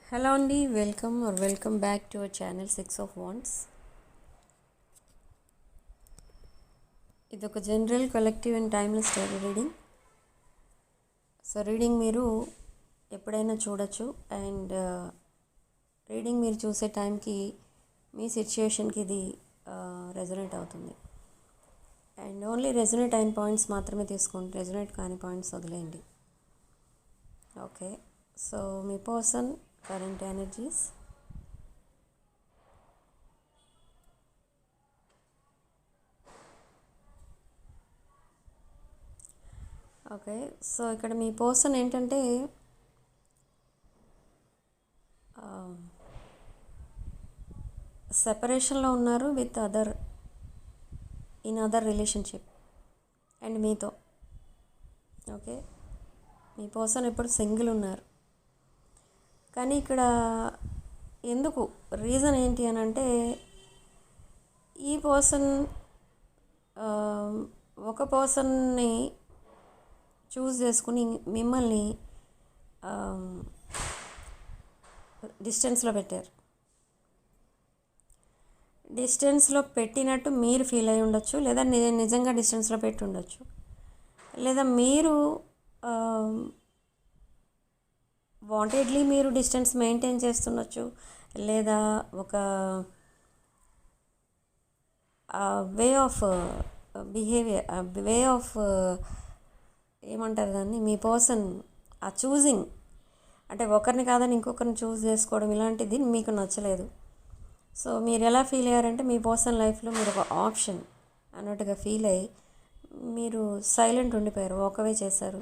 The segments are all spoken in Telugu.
Hello Andy, welcome back to our channel 6 of Wands. ఇది ఒక general collective and timeless story reading. So reading మీరు ఎప్పుడైనా చూడొచ్చు అండ్ రీడింగ్ మీరు చూసే టైంకి మీ సిచ్యుయేషన్కి ఇది రెజొనేట్ అవుతుంది. అండ్ ఓన్లీ రెజొనేట్ అయిన పాయింట్స్ మాత్రమే తీసుకోండి, రెజొనేట్ కాని పాయింట్స్ వదిలేయండి. ఓకే, సో మీ person current energies, okay. So ఇక్కడ మీ పర్సన్ ఏంటంటే సెపరేషన్లో ఉన్నారు విత్ అదర్ రిలేషన్షిప్ అండ్ మీతో. ఓకే, మీ పర్సన్ ఇప్పుడు సింగిల్ ఉన్నారు. కానీ ఇక్కడ ఎందుకు రీజన్ ఏంటి అని అంటే ఈ పర్సన్ ఒక పర్సన్ని చూస్ చేసుకుని మిమ్మల్ని డిస్టెన్స్లో పెట్టారు. డిస్టెన్స్లో పెట్టినట్టు మీరు ఫీల్ అయి ఉండొచ్చు, లేదా నిజంగా డిస్టెన్స్లో పెట్టి ఉండొచ్చు, లేదా మీరు వాంటెడ్లీ మీరు డిస్టెన్స్ మెయింటైన్ చేస్తుండొచ్చు, లేదా ఒక way of behaviour, way of ఏమంటారు దాన్ని, మీ పర్సన్ ఆ చూజింగ్ అంటే ఒకరిని కాదని ఇంకొకరిని చూస్ చేసుకోవడం ఇలాంటిది మీకు నచ్చలేదు. సో మీరు ఎలా ఫీల్ అయ్యారంటే మీ పర్సన్ లైఫ్లో మీరు ఒక ఆప్షన్ అన్నట్టుగా ఫీల్ అయ్యి మీరు సైలెంట్ ఉండిపోయారు, వాకవే చేశారు.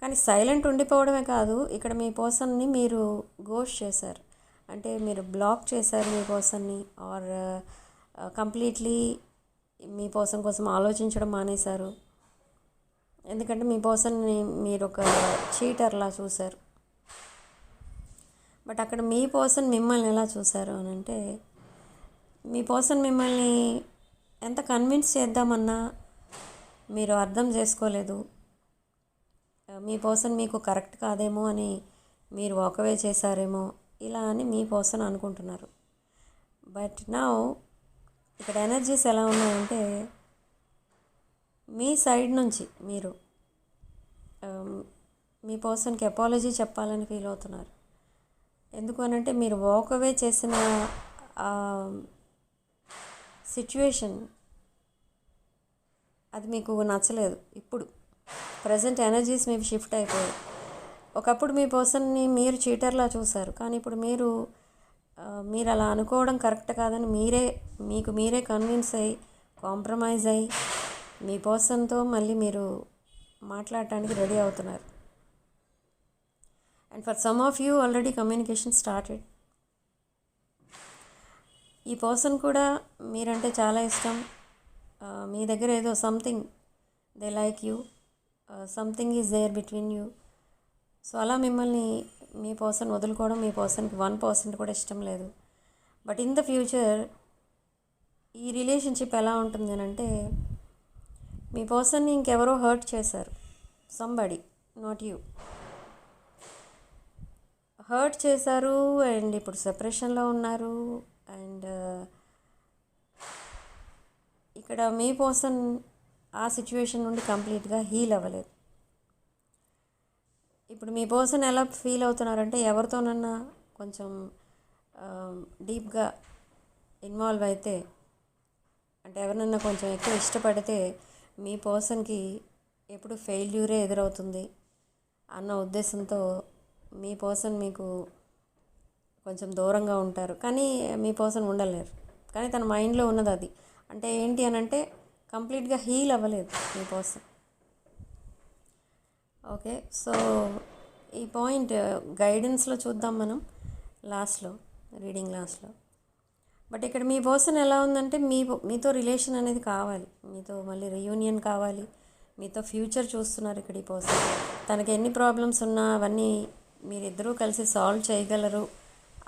కానీ సైలెంట్ ఉండిపోవడమే కాదు, ఇక్కడ మీ పర్సన్ని మీరు గోస్ట్ చేశారు, అంటే మీరు బ్లాక్ చేశారు మీ పర్సన్ని, ఆర్ కంప్లీట్లీ మీ పర్సన్ కోసం ఆలోచించడం మానేశారు. ఎందుకంటే మీ పర్సన్ని మీరు ఒక చీటర్లా చూశారు. బట్ అక్కడ మీ పర్సన్ మిమ్మల్ని ఎలా చూశారు అని అంటే, మీ పర్సన్ మిమ్మల్ని ఎంత కన్విన్స్ చేద్దామన్నా మీరు అర్థం చేసుకోలేదు. మీ పర్సన్ మీకు కరెక్ట్ కాదేమో అని మీరు వాకవే చేశారేమో, ఇలా అని మీ పర్సన్ అనుకుంటున్నారు. బట్ నౌ ఇక్కడ ఎనర్జీస్ ఎలా ఉన్నాయంటే మీ సైడ్ నుంచి మీరు మీ పర్సన్కి అపాలజీ చెప్పాలని ఫీల్ అవుతున్నారు. ఎందుకు అనంటే మీరు వాకవే చేసిన సిచ్యువేషన్ అది మీకు నచ్చలేదు. ఇప్పుడు ప్రజెంట్ ఎనర్జీస్ మీకు షిఫ్ట్ అయిపోయాయి. ఒకప్పుడు మీ పర్సన్ని మీరు చీటర్లా చూశారు, కానీ ఇప్పుడు మీరు అలా అనుకోవడం కరెక్ట్ కాదని మీకు మీరే కన్విన్స్ అయ్యి కాంప్రమైజ్ అయ్యి మీ పర్సన్తో మళ్ళీ మీరు మాట్లాడటానికి రెడీ అవుతున్నారు. And for some of you already communication started. ఈ పర్సన్ కూడా మీరంటే చాలా ఇష్టం, మీ దగ్గర ఏదో something they like you, something is there between you. So అలా మిమ్మల్ని మీ పర్సన్ వదులుకోవడం మీ పర్సన్కి 1% కూడా ఇష్టం లేదు. బట్ ఇన్ ద ఫ్యూచర్ ఈ రిలేషన్షిప్ ఎలా ఉంటుంది అని అంటే, మీ పర్సన్ని ఇంకెవరో హర్ట్ చేశారు, సంబడి, నాట్ యూ, హర్ట్ చేశారు. అండ్ ఇప్పుడు సెపరేషన్లో ఉన్నారు. అండ్ ఇక్కడ మీ పర్సన్ ఆ సిచ్యువేషన్ నుండి కంప్లీట్గా హీల్ అవ్వలేదు. ఇప్పుడు మీ పర్సన్ ఎలా ఫీల్ అవుతున్నారంటే, ఎవరితోనన్నా కొంచెం డీప్గా ఇన్వాల్వ్ అయితే, అంటే ఎవరినన్నా కొంచెం ఎక్కువ ఇష్టపడితే మీ పర్సన్కి ఎప్పుడు ఫెయిల్యూరే ఎదురవుతుంది అన్న ఉద్దేశంతో మీ పర్సన్ మీకు కొంచెం దూరంగా ఉంటారు. కానీ మీ పర్సన్ ఉండలేరు, కానీ తన మైండ్లో ఉన్నది అది. అంటే ఏంటి అని అంటే కంప్లీట్గా హీల్ అవ్వలేదు మీ పర్సన్. ఓకే, సో ఈ పాయింట్ గైడెన్స్లో చూద్దాం మనం లాస్ట్లో, రీడింగ్ లాస్ట్లో. బట్ ఇక్కడ మీ పర్సన్ ఎలా ఉందంటే మీతో రిలేషన్ అనేది కావాలి, మీతో మళ్ళీ రీయూనియన్ కావాలి, మీతో ఫ్యూచర్ చూస్తున్నారు. ఇక్కడ ఈ పర్సన్ తనకి ఎన్ని ప్రాబ్లమ్స్ ఉన్నా అవన్నీ మీరిద్దరూ కలిసి సాల్వ్ చేయగలరు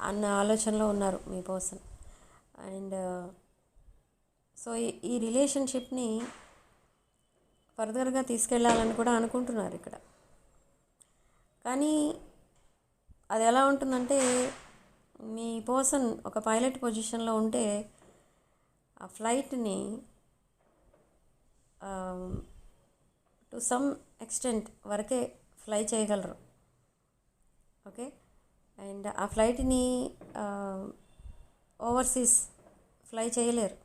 అన్న ఆలోచనలో ఉన్నారు మీ పర్సన్. అండ్ సో ఈ రిలేషన్షిప్ని ఫర్దర్గా తీసుకెళ్ళాలని కూడా అనుకుంటున్నారు ఇక్కడ. కానీ అది ఎలా ఉంటుందంటే, మీ పర్సన్ ఒక పైలట్ పొజిషన్లో ఉంటే ఆ ఫ్లైట్ని టు సమ్ ఎక్స్టెంట్ వరకే ఫ్లై చేయగలరు. ఓకే, అండ్ ఆ ఫ్లైట్ని ఓవర్సీస్ ఫ్లై చేయలేరు,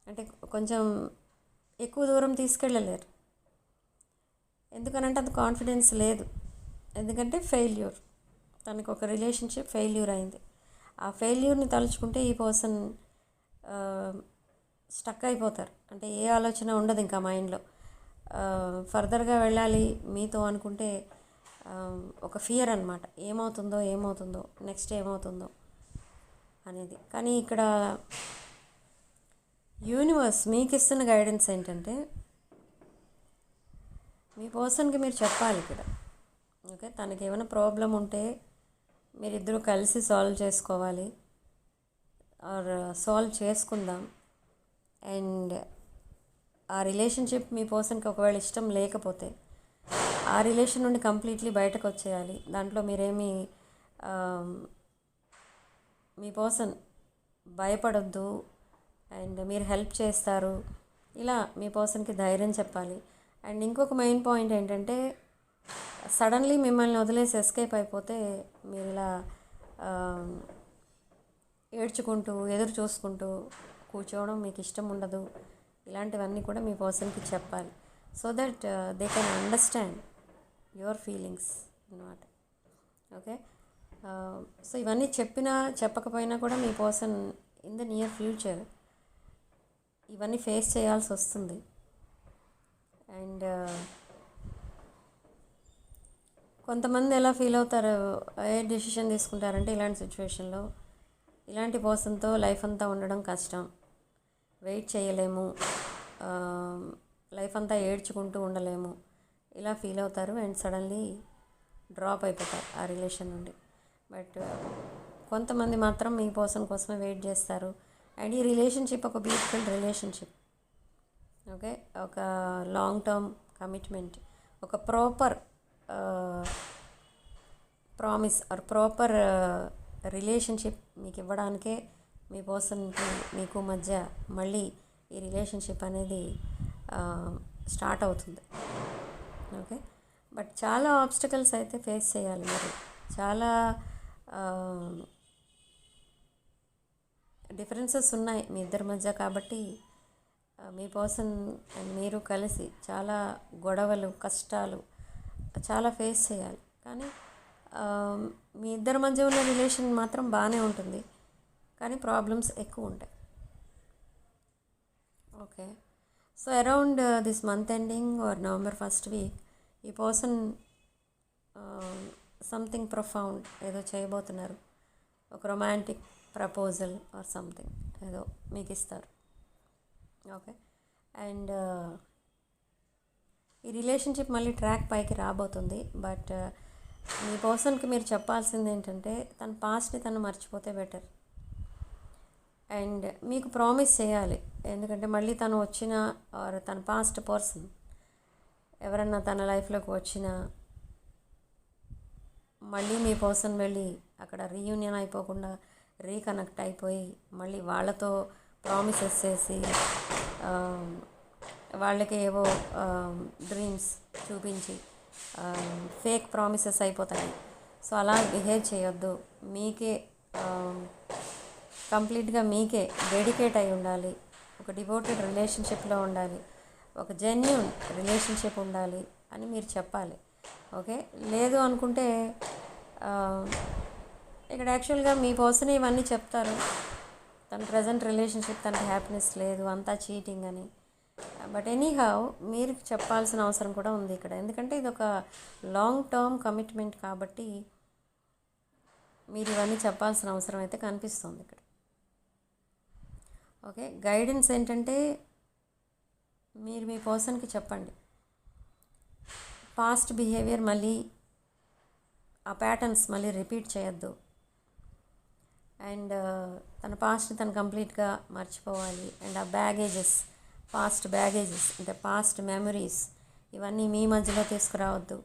అంటే కొంచెం ఎక్కువ దూరం తీసుకెళ్ళలేరు. ఎందుకనంటే అది కాన్ఫిడెన్స్ లేదు, ఎందుకంటే ఫెయిల్యూర్, తనకు ఒక రిలేషన్షిప్ ఫెయిల్యూర్ అయింది. ఆ ఫెయిల్యూర్ని తలుచుకుంటే ఈ పర్సన్ స్టక్ అయిపోతారు, అంటే ఏ ఆలోచన ఉండదు ఇంకా మైండ్లో. ఫర్దర్గా వెళ్ళాలి మీతో అనుకుంటే ఒక ఫియర్ అనమాట, ఏమవుతుందో నెక్స్ట్ ఏమవుతుందో అనేది. కానీ ఇక్కడ యూనివర్స్ మీకు ఇస్తున్న గైడెన్స్ ఏంటంటే, మీ పర్సన్కి మీరు చెప్పాలి ఇక్కడ. ఓకే, తనకి ఏమైనా ప్రాబ్లం ఉంటే మీరిద్దరూ కలిసి సాల్వ్ చేసుకోవాలి, ఆర్ సాల్వ్ చేసుకుందాం. అండ్ ఆ రిలేషన్షిప్ మీ పర్సన్కి ఒకవేళ ఇష్టం లేకపోతే ఆ రిలేషన్ నుండి కంప్లీట్లీ బయటకు వచ్చేయాలి. దాంట్లో మీరేమి మీ పర్సన్ భయపడొద్దు, అండ్ మీరు హెల్ప్ చేస్తారు, ఇలా మీ పర్సన్కి ధైర్యం చెప్పాలి. అండ్ ఇంకొక మెయిన్ పాయింట్ ఏంటంటే, సడన్లీ మిమ్మల్ని వదిలేసి ఎస్కేప్ అయిపోతే మీరు ఇలా ఏడ్చుకుంటూ ఎదురు చూసుకుంటూ కూర్చోవడం మీకు ఇష్టం ఉండదు. ఇలాంటివన్నీ కూడా మీ పర్సన్కి చెప్పాలి, so that they can understand your feelings అన్నమాట. ఓకే, సో ఇవన్నీ చెప్పినా చెప్పకపోయినా కూడా మీ person in the near future ఇవన్నీ ఫేస్ చేయాల్సి వస్తుంది. అండ్ కొంతమంది ఎలా ఫీల్ అవుతారు, ఏ డెసిషన్ తీసుకుంటారంటే, ఇలాంటి సిచ్యువేషన్లో ఇలాంటి పర్సన్తో లైఫ్ అంతా ఉండడం కష్టం, వెయిట్ చేయలేము, లైఫ్ అంతా ఏడ్చుకుంటూ ఉండలేము, ఇలా ఫీల్ అవుతారు. అండ్ సడన్లీ డ్రాప్ అయిపోతారు ఆ రిలేషన్ నుండి. బట్ కొంతమంది మాత్రం మీ పర్సన్ కోసమే వెయిట్ చేస్తారు. అండ్ ఈ రిలేషన్షిప్ ఒక బ్యూటిఫుల్ రిలేషన్షిప్. ఓకే, ఒక లాంగ్ టర్మ్ కమిట్మెంట్, ఒక proper promise or proper relationship మీకు ఇవ్వడానికే మీ పర్సన్కి మీకు మధ్య మళ్ళీ ఈ రిలేషన్షిప్ అనేది స్టార్ట్ అవుతుంది. ఓకే, బట్ చాలా ఆబ్స్టకల్స్ అయితే ఫేస్ చేయాలి మీరు, చాలా డిఫరెన్సెస్ ఉన్నాయి మీ ఇద్దరి మధ్య. కాబట్టి మీ పర్సన్ అండ్ మీరు కలిసి చాలా గొడవలు, కష్టాలు చాలా ఫేస్ చేయాలి. కానీ మీ ఇద్దరి మధ్య ఉన్న రిలేషన్ మాత్రం బాగానే ఉంటుంది, కానీ ప్రాబ్లమ్స్ ఎక్కువ ఉంటాయి. Okay, so around this month ending or November first week ఈ పర్సన్ సంథింగ్ ప్రొఫౌండ్ ఏదో చేయబోతున్నారు. ఒక రొమాంటిక్ ప్రపోజల్ ఆర్ సంథింగ్ ఏదో మీకు ఇస్తారు. ఓకే, అండ్ ఈ రిలేషన్షిప్ మళ్ళీ ట్రాక్ పైకి రాబోతుంది. బట్ మీ పర్సన్కి మీరు చెప్పాల్సింది ఏంటంటే, తన పాస్ట్ని తను మర్చిపోతే బెటర్. అండ్ మీకు ప్రామిస్ చేయాలి, ఎందుకంటే మళ్ళీ తను వచ్చిన ఆర్ తన పాస్ట్ పర్సన్ ఎవరన్నా తన లైఫ్లోకి వచ్చినా మళ్ళీ మీ పర్సన్ వెళ్ళి అక్కడ రీయూనియన్ అయిపోకుండా రీకనెక్ట్ అయిపోయి మళ్ళీ వాళ్ళతో ప్రామిసెస్ చేసి వాళ్ళకి ఏవో డ్రీమ్స్ చూపించి ఫేక్ ప్రామిసెస్ అయిపోతాయి. సో అలా బిహేవ్ చేయొద్దు. మీకే కంప్లీట్గా మీకే డెడికేట్ అయి ఉండాలి, ఒక డివోటెడ్ రిలేషన్షిప్లో ఉండాలి, ఒక జెన్యూన్ రిలేషన్షిప్ ఉండాలి అని మీరు చెప్పాలి. ఓకే, లేదు అనుకుంటే ఇక్కడ యాక్చువల్గా మీ పర్సన్ ఇవన్నీ చెప్తారు, తన ప్రజెంట్ రిలేషన్షిప్ తనకి హ్యాపీనెస్ లేదు, అంతా చీటింగ్ అని. బట్ ఎనీహౌ మీరు చెప్పాల్సిన అవసరం కూడా ఉంది ఇక్కడ, ఎందుకంటే ఇది ఒక లాంగ్ టర్మ్ కమిట్మెంట్ కాబట్టి మీరు ఇవన్నీ చెప్పాల్సిన అవసరం అయితే కనిపిస్తుంది ఇక్కడ. ఓకే, గైడెన్స్ ఏంటంటే, మీరు మీ పర్సన్కి చెప్పండి, పాస్ట్ బిహేవియర్ మళ్ళీ ఆ ప్యాటర్న్స్ మళ్ళీ రిపీట్ చేయొద్దు. అండ్ తన పాస్ట్ని తను కంప్లీట్గా మర్చిపోవాలి. అండ్ ఆ బ్యాగేజెస్, పాస్ట్ బ్యాగేజెస్ అంటే పాస్ట్ మెమరీస్, ఇవన్నీ మీ మధ్యలో తీసుకురావద్దు.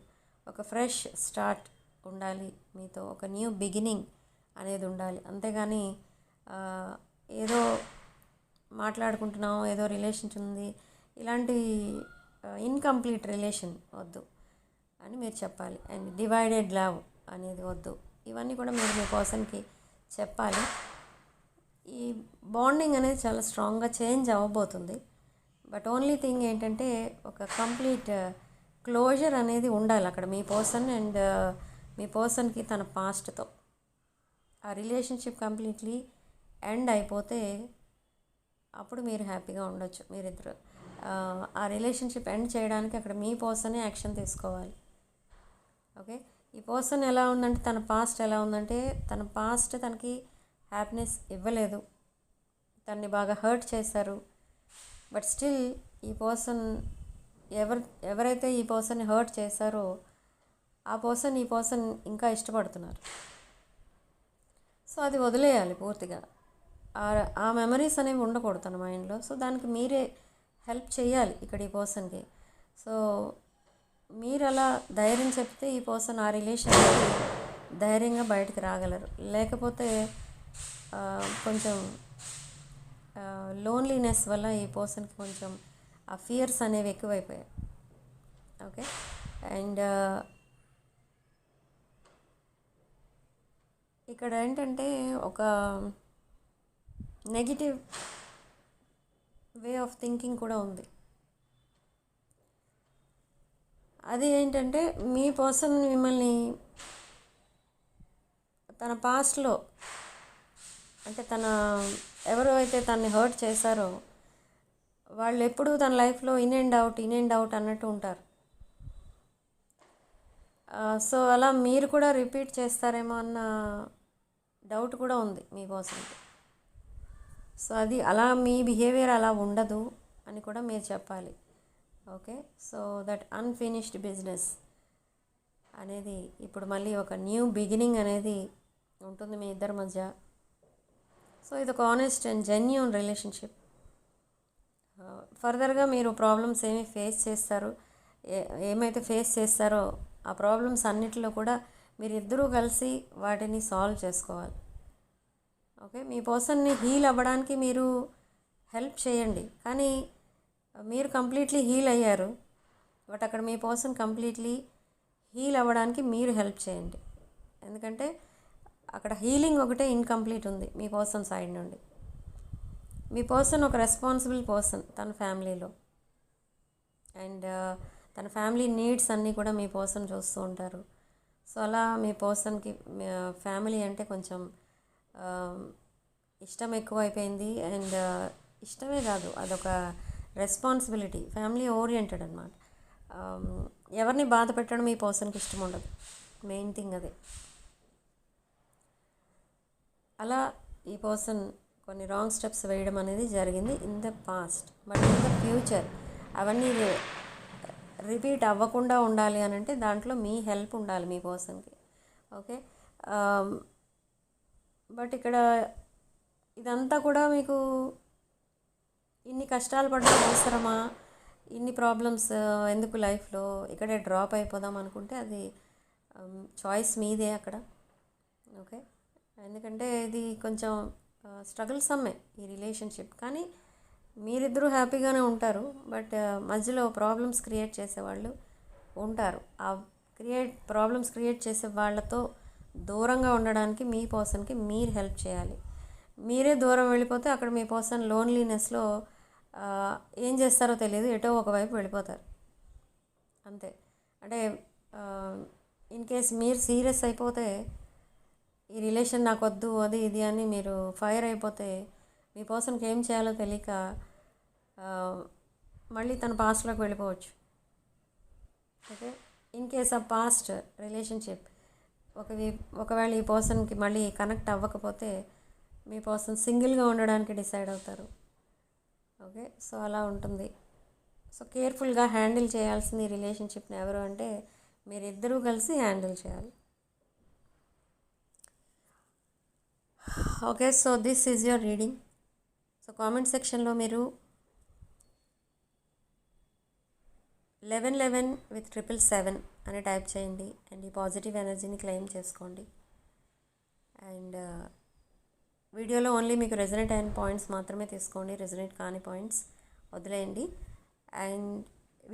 ఒక ఫ్రెష్ స్టార్ట్ ఉండాలి, మీతో ఒక న్యూ బిగినింగ్ అనేది ఉండాలి. అంతేగాని ఏదో మాట్లాడుకుంటున్నాం, ఏదో రిలేషన్ ఉంది, ఇలాంటి ఇన్కంప్లీట్ రిలేషన్ వద్దు అని మీరు చెప్పాలి. అండ్ డివైడెడ్ లవ్ అనేది వద్దు. ఇవన్నీ కూడా మీరు మీ పర్సన్కి చెప్పాలి. ఈ బాండింగ్ అనేది చాలా స్ట్రాంగ్గా చేంజ్ అవ్వబోతుంది. బట్ ఓన్లీ థింగ్ ఏంటంటే ఒక కంప్లీట్ క్లోజర్ అనేది ఉండాలి అక్కడ మీ పర్సన్ అండ్ మీ పర్సన్కి తన పాస్ట్తో. ఆ రిలేషన్షిప్ కంప్లీట్లీ ఎండ్ అయిపోతే అప్పుడు మీరు హ్యాపీగా ఉండొచ్చు మీరిద్దరు. ఆ రిలేషన్షిప్ ఎండ్ చేయడానికి అక్కడ మీ పర్సనే యాక్షన్ తీసుకోవాలి. ఓకే, ఈ పర్సన్ ఎలా ఉందంటే, తన పాస్ట్ ఎలా ఉందంటే, తన పాస్ట్ తనకి హ్యాపీనెస్ ఇవ్వలేదు, తనని బాగా హర్ట్ చేశారు. బట్ స్టిల్ ఈ పర్సన్ ఎవరైతే ఈ పర్సన్ని హర్ట్ చేశారో ఆ పర్సన్ ఈ పర్సన్ ఇంకా ఇష్టపడుతున్నారు. సో అది వదిలేయాలి పూర్తిగా. ఆ మెమరీస్ అనేవి ఉండకూడదు తన మైండ్లో. సో దానికి మీరే హెల్ప్ చేయాలి ఇక్కడ ఈ పర్సన్కి. సో మీరు అలా ధైర్యం చెప్తే ఈ పర్సన్ ఆ రిలేషన్కి ధైర్యంగా బయటకు రాగలరు. లేకపోతే కొంచెం లోన్లీనెస్ వల్ల ఈ పర్సన్కి కొంచెం ఆ ఫియర్స్ అనేవి ఎక్కువైపోయాయి. ఓకే, అండ్ ఇక్కడ ఏంటంటే ఒక నెగిటివ్ వే ఆఫ్ థింకింగ్ కూడా ఉంది. అది ఏంటంటే, మీ పర్సన్ మిమ్మల్ని తన పాస్ట్లో అంటే ఎవరు అయితే తనని హర్ట్ చేశారో వాళ్ళు ఎప్పుడూ తన లైఫ్లో ఇన్ అండ్ అవుట్ అన్నట్టు ఉంటారు. సో అలా మీరు కూడా రిపీట్ చేస్తారేమో అన్న డౌట్ కూడా ఉంది మీ పర్సన్కి. సో అది అలా మీ బిహేవియర్ అలా ఉండదు అని కూడా మీరు చెప్పాలి. Okay, so that unfinished business అనేది ఇప్పుడు మళ్ళీ ఒక న్యూ బిగినింగ్ అనేది ఉంటుంది మీ ఇద్దరి మధ్య. సో ఇది ఒక ఆనెస్ట్ అండ్ జెన్యూన్ రిలేషన్షిప్. ఫర్దర్గా మీరు ప్రాబ్లమ్స్ ఏమైతే ఫేస్ చేస్తారో ఆ ప్రాబ్లమ్స్ అన్నిటిలో కూడా మీరు ఇద్దరూ కలిసి వాటిని సాల్వ్ చేసుకోవాలి. ఓకే, మీ పర్సన్ని హీల్ అవ్వడానికి మీరు హెల్ప్ చేయండి, కానీ మీరు కంప్లీట్లీ హీల్ అయ్యారు. బట్ అక్కడ మీ పర్సన్ కంప్లీట్లీ హీల్ అవ్వడానికి మీరు హెల్ప్ చేయండి. ఎందుకంటే అక్కడ హీలింగ్ ఒకటే ఇన్కంప్లీట్ ఉంది మీ పర్సన్ సైడ్ నుండి. మీ పర్సన్ ఒక రెస్పాన్సిబుల్ పర్సన్ తన ఫ్యామిలీలో, అండ్ తన ఫ్యామిలీ నీడ్స్ అన్నీ కూడా మీ పర్సన్ చూస్తూ ఉంటారు. సో అలా మీ పర్సన్కి ఫ్యామిలీ అంటే కొంచెం ఇష్టం ఎక్కువైపోయింది. అండ్ ఇష్టమే కాదు, అదొక రెస్పాన్సిబిలిటీ, ఫ్యామిలీ ఓరియంటెడ్ అనమాట. ఎవరిని బాధ పెట్టడం మీ పర్సన్కి ఇష్టం ఉండదు. మెయిన్ థింగ్ అదే. అలా ఈ పర్సన్ కొన్ని రాంగ్ స్టెప్స్ వేయడం అనేది జరిగింది in the past. But in the future అవన్నీ రిపీట్ అవ్వకుండా ఉండాలి అని అంటే దాంట్లో మీ హెల్ప్ ఉండాలి మీ పర్సన్కి. ఓకే, బట్ ఇక్కడ ఇదంతా కూడా మీకు ఇన్ని కష్టాలు పడడం అవసరమా, ఇన్ని ప్రాబ్లమ్స్ ఎందుకు లైఫ్లో, ఇక్కడే డ్రాప్ అయిపోదాం అనుకుంటే అది చాయిస్ మీదే అక్కడ. ఓకే, ఎందుకంటే ఇది కొంచెం స్ట్రగుల్స్ ఈ రిలేషన్షిప్, కానీ మీరిద్దరూ హ్యాపీగానే ఉంటారు. బట్ మధ్యలో ప్రాబ్లమ్స్ క్రియేట్ చేసేవాళ్ళు ఉంటారు. ఆ ప్రాబ్లమ్స్ క్రియేట్ చేసే వాళ్ళతో దూరంగా ఉండడానికి మీ పర్సన్కి మీరు హెల్ప్ చేయాలి. మీరే దూరం వెళ్ళిపోతే అక్కడ మీ పర్సన్ లోన్లీనెస్లో ఏం చేస్తారో తెలియదు, ఎటో ఒకవైపు వెళ్ళిపోతారు అంతే. అంటే ఇన్ కేస్ మీరు సీరియస్ అయిపోతే, ఈ రిలేషన్ నాకు వద్దు అది ఇది అని మీరు ఫైర్ అయిపోతే మీ పర్సన్కి ఏం చేయాలో తెలియక మళ్ళీ తన పాస్ట్లోకి వెళ్ళిపోవచ్చు. Okay, in case of past relationship ఒకవేళ ఈ పర్సన్కి మళ్ళీ కనెక్ట్ అవ్వకపోతే మీ పర్సన్ సింగిల్గా ఉండడానికి డిసైడ్ అవుతారు. ఓకే, సో అలా ఉంటుంది. సో కేర్ఫుల్గా హ్యాండిల్ చేయాల్సింది ఈ రిలేషన్షిప్ని ఎవరు అంటే మీరిద్దరూ కలిసి హ్యాండిల్ చేయాలి. Okay, so this is your reading. So comment సెక్షన్లో మీరు 1111 విత్ 777 అని టైప్ చేయండి అండ్ ఈ పాజిటివ్ ఎనర్జీని క్లెయిమ్ చేసుకోండి. అండ్ వీడియోలో ఓన్లీ మీకు రెజొనేట్ అయిన పాయింట్స్ మాత్రమే తీసుకోండి, రెజొనేట్ కాని పాయింట్స్ వదిలేయండి. అండ్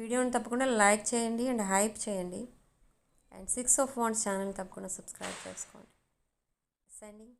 వీడియోని తప్పకుండా లైక్ చేయండి అండ్ హైప్ చేయండి. అండ్ 6 of Wands ఛానల్ తప్పకుండా సబ్స్క్రైబ్ చేసుకోండి. సెండింగ్.